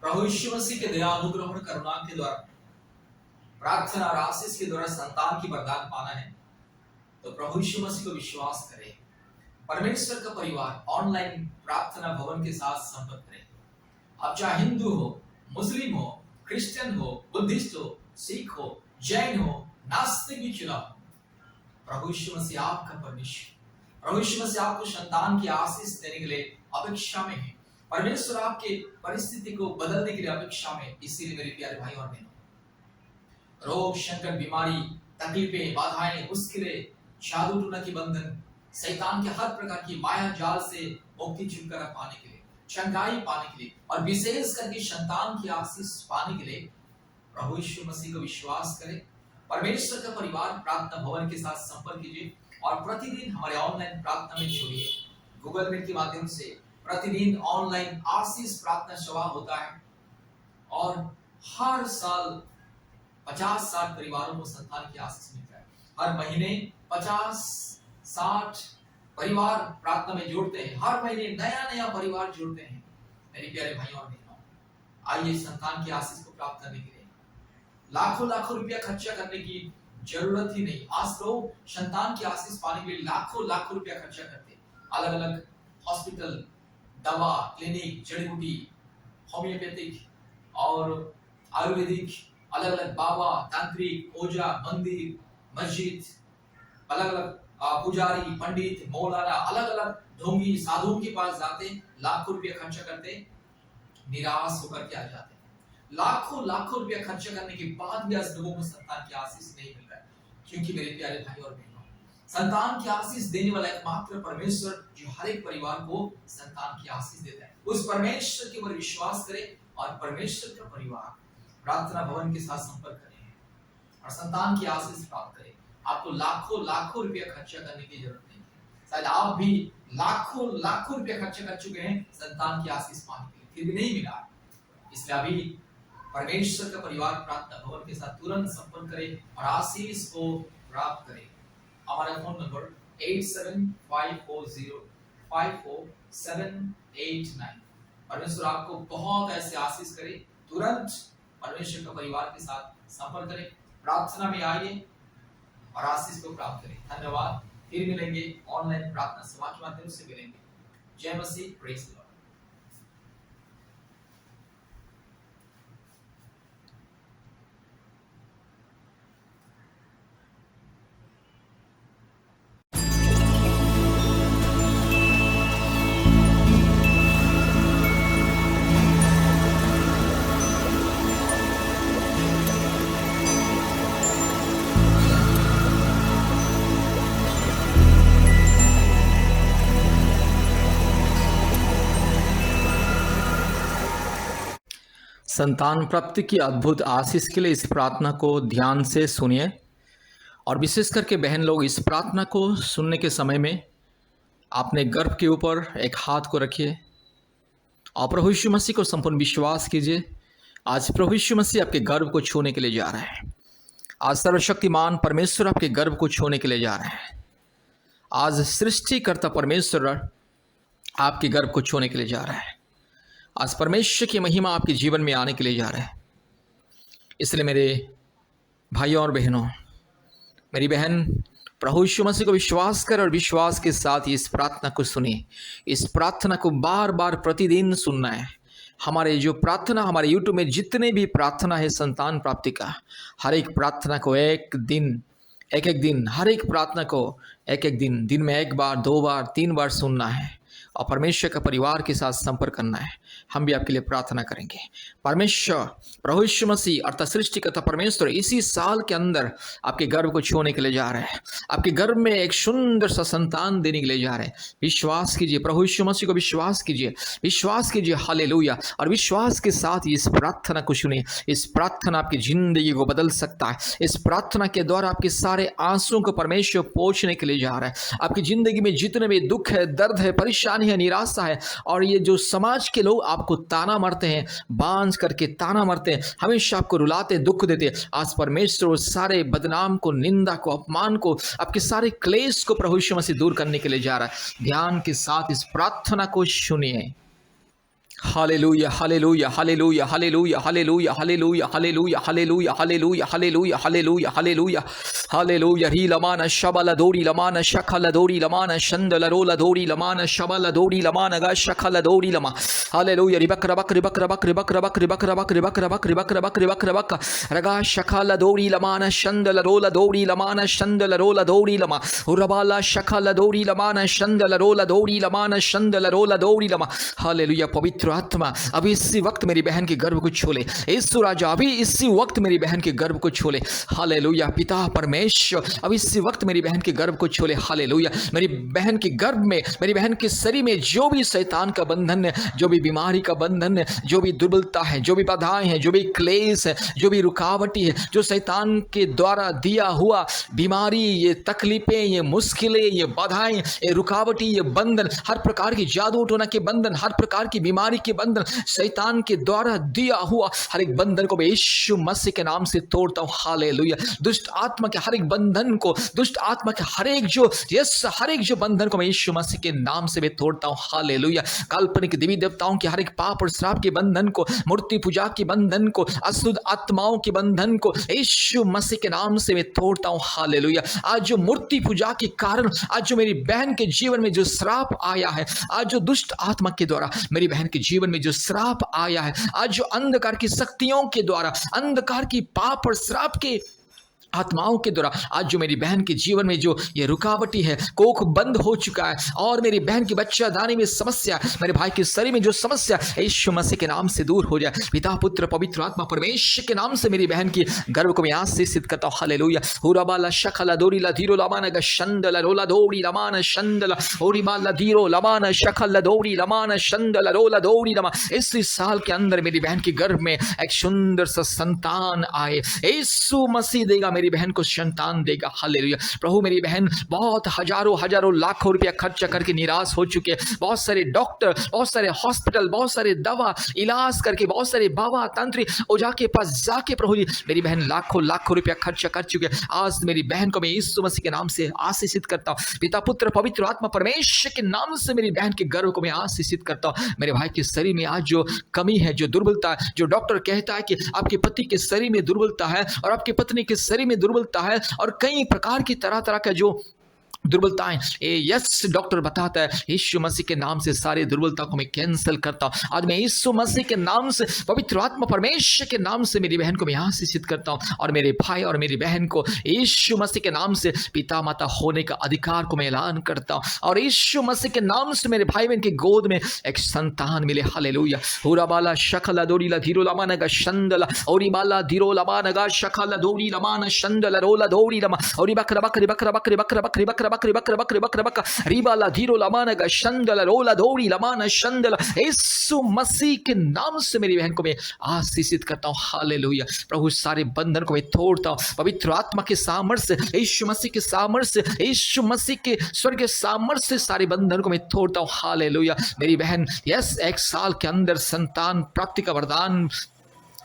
प्रभु यीशु मसीह के दया अनुग्रह और करुणा के द्वारा प्रार्थना और आशीष के द्वारा संतान की वरदान पाना है तो प्रभु यीशु मसीह को विश्वास करें। परमेश्वर का परिवार ऑनलाइन प्रार्थना भवन के साथ संपर्क करें। आप चाहे हिंदू हो, मुस्लिम हो, क्रिश्चियन हो, बुद्धिस्ट हो, सिख हो, जैन हो, नास्तिक भी चुना हो, प्रभु यीशु मसीह आपका परमेश्वर, प्रभु यीशु मसीह आपको संतान की आशीष देने के लिए अपेक्षा में है। परमेश्वर आपके परिस्थिति को बदलने के लिए अपेक्षा में। इसीलिए मेरे प्यारे भाई और बहनों, रोग, संकट, बीमारी, तकलीफें, बाधाएं, मुश्किलें, जादू टोना की बंधन, शैतान के हर प्रकार की माया जाल से मुक्ति, छुटकारा पाने के लिए, चंगाई पाने के लिए और विशेष करके संतान की आशीष पाने के लिए प्रभु यीशु मसीह को विश्वास करें। परमेश्वर का परिवार प्रार्थना भवन के साथ संपर्क कीजिए और प्रतिदिन हमारे ऑनलाइन प्रार्थना में जुड़िए। गूगल मीट के माध्यम से प्रतिदिन ऑनलाइन आशीष प्रार्थना सभा होता है और हर साल 50-60 परिवारों को संतान की आशीष मिलता है। हर महीने 50-60 परिवार प्रार्थना में जुड़ते हैं। हर महीने नया परिवार जुड़ते हैं। मेरे प्यारे भाइयों और बहनों, आइए संतान की आशीष को प्राप्त करने के लिए लाखों रुपया खर्चा करने की जरूरत ही नहीं। आज लोग संतान की आशीष पाने के लिए लाखों रुपया खर्चा करते हैं। अलग अलग हॉस्पिटल, दवा, क्लिनिक, जड़ी बूटी, होम्योपैथिक और आयुर्वेदिक, अलग अलग बाबा, तांत्रिक, ओझा, मंदिर, मस्जिद, अलग अलग पुजारी, पंडित, मौलाना, अलग अलग ढोंगी, साधुओं के पास जाते, लाखों रुपया खर्चा करते, निराश होकर के आ जाते। लाखों रुपया खर्चा करने के बाद भी आज लोगों को संतान की आशीष नहीं मिल रहा है। क्योंकि मेरे प्यारे भाई और बहनों, संतान की आशीष देने वाला एकमात्र परमेश्वर जो हर एक परिवार को संतान की आशीष देता है, उस परमेश्वर के ऊपर विश्वास करें और परमेश्वर का परिवार प्रार्थना भवन के साथ संपर्क करें और संतान की आशीष प्राप्त करें। आपको लाखों रुपया खर्चा करने की जरूरत नहीं है। शायद आप भी लाखों रुपया खर्चा कर चुके हैं संतान की आशीष पाने के लिए, फिर भी नहीं मिला। इसलिए अभी परमेश्वर का परिवार प्रार्थना भवन के साथ तुरंत संपर्क करें और आशीष को प्राप्त करें। हमारा फोन नंबर 8754054789। परमेश्वर आपको बहुत ऐसे आशीष करे। तुरंत परमेश्वर का परिवार के साथ संपर्क करें, प्रार्थना में आइए और आशीष को प्राप्त करें। धन्यवाद। फिर मिलेंगे ऑनलाइन प्रार्थना सभा के माध्यम से मिलेंगे। जय मसीह, प्रेज द लॉर्ड। संतान प्राप्ति की अद्भुत आशीष के लिए इस प्रार्थना को ध्यान से सुनिए और विशेष करके बहन लोग इस प्रार्थना को सुनने के समय में अपने गर्भ के ऊपर एक हाथ को रखिए और प्रभु यीशु मसीह को संपूर्ण विश्वास कीजिए। आज प्रभु यीशु मसीह आपके गर्भ को छूने के लिए जा रहे हैं। आज सर्वशक्तिमान परमेश्वर आपके गर्भ को छूने के लिए जा रहे हैं। आज सृष्टिकर्ता परमेश्वर आपके गर्भ को छूने के लिए जा रहा है। आज परमेश्वर की महिमा आपके जीवन में आने के लिए जा रहा है। इसलिए मेरे भाइयों और बहनों, मेरी बहन प्रभु यीशु मसीह को विश्वास कर और विश्वास के साथ इस प्रार्थना को सुने। इस प्रार्थना को बार बार प्रतिदिन सुनना है। हमारे जो प्रार्थना, हमारे यूट्यूब में जितने भी प्रार्थना है संतान प्राप्ति का, हर एक प्रार्थना को एक एक दिन हर एक प्रार्थना को एक दिन में 1 बार, 2 बार, 3 बार सुनना है और परमेश्वर का परिवार के साथ संपर्क करना है। हम भी आपके लिए प्रार्थना करेंगे। परमेश्वर प्रभु यीशु मसीह अर्थात सृष्टिकर्ता परमेश्वर इसी साल के अंदर आपके गर्भ को छूने के लिए जा रहे हैं। आपके गर्भ में एक सुंदर सा संतान देने के लिए जा रहे हैं। विश्वास कीजिए, प्रभु यीशु मसीह को विश्वास कीजिए। हालेलुया। और विश्वास के साथ इस प्रार्थना को सुनिए। इस प्रार्थना आपकी जिंदगी को बदल सकता है। इस प्रार्थना के द्वारा आपके सारे आंसुओं को परमेश्वर पोंछने के लिए जा रहा है। आपकी जिंदगी में जितने भी दुख है, दर्द है, परेशानी है, निराशा है और ये जो समाज के लोग आपको ताना मारते हैं, बांझ करके ताना मारते हैं, हमेशा आपको रुलाते, दुख देते, आज परमेश्वर उस सारे बदनाम को, निंदा को, अपमान को, आपके सारे क्लेश को प्रभु यीशु मसीह दूर करने के लिए जा रहा है। ध्यान के साथ इस प्रार्थना को सुनिए। Hallelujah hallelujah hallelujah hallelujah hallelujah hallelujah hallelujah hallelujah hallelujah hallelujah hallelujah hallelujah hallelujah री लमान शबल दोरी लमान शखल दोरी लमान शंदल रोल दोरी लमान शबल दोरी लमान गा शखल दोरी लमा हालेलुया रिबक रबक रिबक रबक रिबक रबक रिबक रबक रिबक रबक रिबक रबक रिबक रबक रगा शखल दोरी लमान शंदल रोल दोरी लमान शंदल रोल दोरी लमा रबाला शखल दोरी लमान शंदल रोल दोरी लमान शंदल रोल दोरी लमा हालेलुया। पवित्र आत्मा अभी इसी वक्त मेरी बहन के गर्भ को छोले, यीशु राजा अभी इसी वक्त मेरी बहन के गर्भ को छोले। हालेलुया। पिता परमेश्वर अभी इसी वक्त मेरी बहन के गर्भ को छोले। हालेलुया। मेरी बहन के गर्भ में, मेरी बहन के शरीर में जो भी शैतान का बंधन है, जो भी बीमारी का बंधन है, जो भी दुर्बलता है, जो भी बाधाएं हैं, जो भी क्लेश है, जो भी रुकावटी है, जो शैतान के द्वारा दिया हुआ बीमारी, ये तकलीफें, ये मुश्किलें, ये बाधाएं, ये रुकावटी, ये बंधन, हर प्रकार की जादू टोना के बंधन, हर प्रकार की बीमारी के बंधन, शैतान के द्वारा दिया हुआ हर एक बंधन को मैं यीशु मसीह के नाम से तोड़ता हूं। हालेलुया। दुष्ट आत्मा के हर एक बंधन को, दुष्ट आत्मा के हर एक जो बंधन को मैं यीशु मसीह के नाम से मैं तोड़ता हूं। हालेलुया। काल्पनिक देवी देवताओं के हर एक पाप और श्राप के बंधन को, मूर्ति पूजा के बंधन को, अशुद्ध आत्माओं के बंधन को यीशु मसीह के नाम से मैं तोड़ता हूं। हालेलुया। आज जो मूर्ति पूजा के कारण, आज जो मेरी बहन के जीवन में जो श्राप आया है, आज जो दुष्ट आत्मा के द्वारा मेरी बहन के जीवन में जो श्राप आया है, आज जो अंधकार की शक्तियों के द्वारा, अंधकार की पाप और श्राप के आत्माओं के द्वारा आज जो मेरी बहन के जीवन में जो ये रुकावटी है, कोख बंद हो चुका है, और मेरी बहन की बच्चादानी में समस्या, मेरे भाई के शरीर में जो समस्या, यीशु मसीह के नाम से दूर हो जाए। पिता पुत्र पवित्र आत्मा परमेश्वर के नाम से मेरी बहन की गर्भ को मैं आशीषित करता हूं। हालेलुया। हुराबाला शखला दोरीला धीरो लमान गशंदला रोला दोरी लमान शंदला ओरीबाला धीरो लमान शखला दोरी लमान शंदला रोला दोरी लमा। इस साल के अंदर मेरी बहन के गर्भ में एक सुंदर सा संतान आए। यीशु मसीह देगा, मेरी बहन को संतान देगा। हालेलुया। प्रभु मेरी बहन बहुत हजारों लाखों रुपया खर्चा करके निराश हो चुके हैं। बहुत सारे डॉक्टर, बहुत सारे हॉस्पिटल, बहुत सारे दवा इलाज करके, बहुत सारे बाबा तंत्री ओझा के पास जाके प्रभु जी मेरी बहन लाखों रुपया खर्चा कर चुके हैं। आज मेरी बहन को मैं यीशु मसीह के नाम से आशीषित करता हूँ। पिता पुत्र पवित्र आत्मा परमेश्वर के नाम से मेरी बहन के गर्भ को मैं आशीषित करता हूँ। मेरे भाई के शरीर में आज जो कमी है, जो दुर्बलता है, जो डॉक्टर कहता है कि आपके पति के शरीर में दुर्बलता है और आपके पत्नी के शरीर में दुर्बलता है और कई प्रकार की तरह का जो दुर्बलताएं, यस डॉक्टर बताता है, यीशु मसीह के नाम से सारी दुर्बलता को मैं कैंसिल करता हूं। आज मैं यीशु मसीह के नाम से, पवित्र आत्मा परमेश्वर के नाम से मेरी बहन को मैं आशीषित करता हूं, और मेरे भाई और मेरी बहन को यीशु मसीह के नाम से पिता माता होने का अधिकार को मैं ऐलान करता हूं, और यीशु मसीह के नाम से मेरे भाई बहन की गोद में एक संतान मिले। हालेलुया। हुराबाला शकला दोरीला धीरो लमाना गा शंदला ओरीबाला धीरो लमाना गा शकला दोरी लमाना शंदला रोला दोरी लमा ओरी बकरा बकरी बकरा बकरी बकरा बकरी बकरा बकरी बकरा बकरी बकरा बकरा रिबाला धीरो लमाना गा शंदला रोला दोरी लमाना शंदला। यीशु मसीह के नाम से मेरी बहन को मैं आशीषित करता हूं। हालेलुया। प्रभु सारे बंधन को मैं तोड़ता हूं। पवित्र आत्मा के सामर्थ्य, यीशु मसीह के सामर्थ्य, यीशु मसीह के स्वर्ग के सामर्थ्य से सारे बंधन को मैं तोड़ता हूं। हालेलुया। मेरी बहन यस 1 साल के अंदर संतान प्राप्ति का वरदान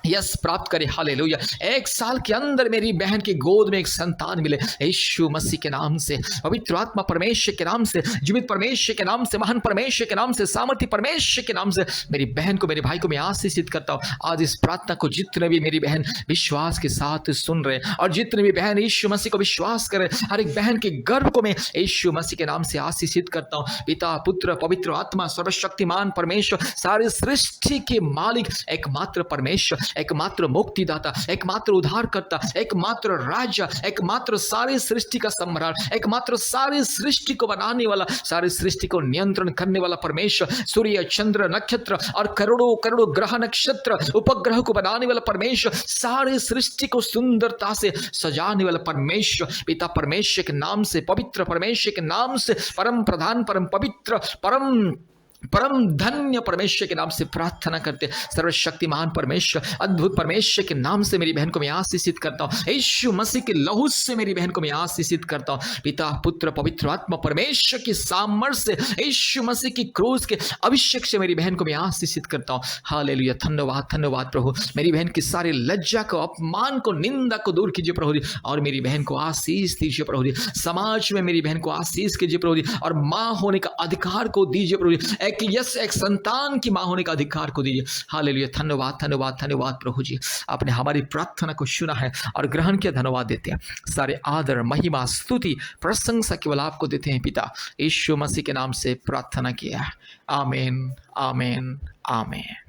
यस प्राप्त करे। हालेलुया। 1 साल के अंदर मेरी बहन की गोद में एक संतान मिले यीशु मसीह के नाम से, पवित्र आत्मा परमेश्वर के नाम से, जीवित परमेश्वर के नाम से, महान परमेश्वर के नाम से, सामर्थ्य परमेश्वर के नाम से मेरी बहन को, मेरे भाई को मैं आशीषित करता हूँ। आज इस प्रार्थना को जितने भी मेरी बहन विश्वास के साथ सुन रहे और जितने भी बहन यीशु मसीह को विश्वास करे, हर एक बहन के गर्भ को मैं यीशु मसीह के नाम से आशीषित करता हूँ। पिता पुत्र पवित्र आत्मा सर्वशक्तिमान परमेश्वर, सारे सृष्टि के मालिक, एकमात्र परमेश्वर, एकमात्र मुक्तिदाता, एकमात्र उद्धारकर्ता, एकमात्र राजा, एकमात्र सारी सृष्टि का सम्राट, एकमात्र सारी सृष्टि को बनाने वाला, सारी सृष्टि को नियंत्रण करने वाला परमेश्वर, सूर्य चंद्र नक्षत्र और करोड़ों ग्रह नक्षत्र उपग्रह को बनाने वाला परमेश्वर, सारी सृष्टि को सुंदरता से सजाने वाला परमेश्वर, पिता परमेश्वर के नाम से, पवित्र परमेश्वर के नाम से, परम प्रधान, परम पवित्र, परम धन्य परमेश्वर के नाम से प्रार्थना करते। सर्वशक्तिमान परमेश्वर, अद्भुत परमेश्वर के नाम से मेरी बहन को मैं आशीषित करता हूँ। यीशु मसीह के लहू से मेरी बहन को मैं आशीषित करता हूँ। पिता पुत्र पवित्र आत्मा परमेश्वर की सामर्थ्य से, यीशु मसीह की क्रूस के अभिषेक से मेरी बहन को मैं आशीषित करता हूँ। हालेलुया। धन्यवाद प्रभु। मेरी बहन की सारी लज्जा को, अपमान को, निंदा को दूर कीजिए प्रभु जी, और मेरी बहन को आशीष दीजिए प्रभु जी। समाज में मेरी बहन को आशीष कीजिए प्रभु जी, और माँ होने का अधिकार को दीजिए प्रभु जी। एक एक संतान की माँ होने का अधिकार को दीजिए। हालेलुया, धन्यवाद धन्यवाद धन्यवाद प्रभु जी, आपने हमारी प्रार्थना को सुना है और ग्रहण किया। धन्यवाद देते हैं, सारे आदर महिमा स्तुति प्रशंसा केवल आपको देते हैं पिता, यीशु मसीह के नाम से प्रार्थना किया। आमीन आमीन आमीन।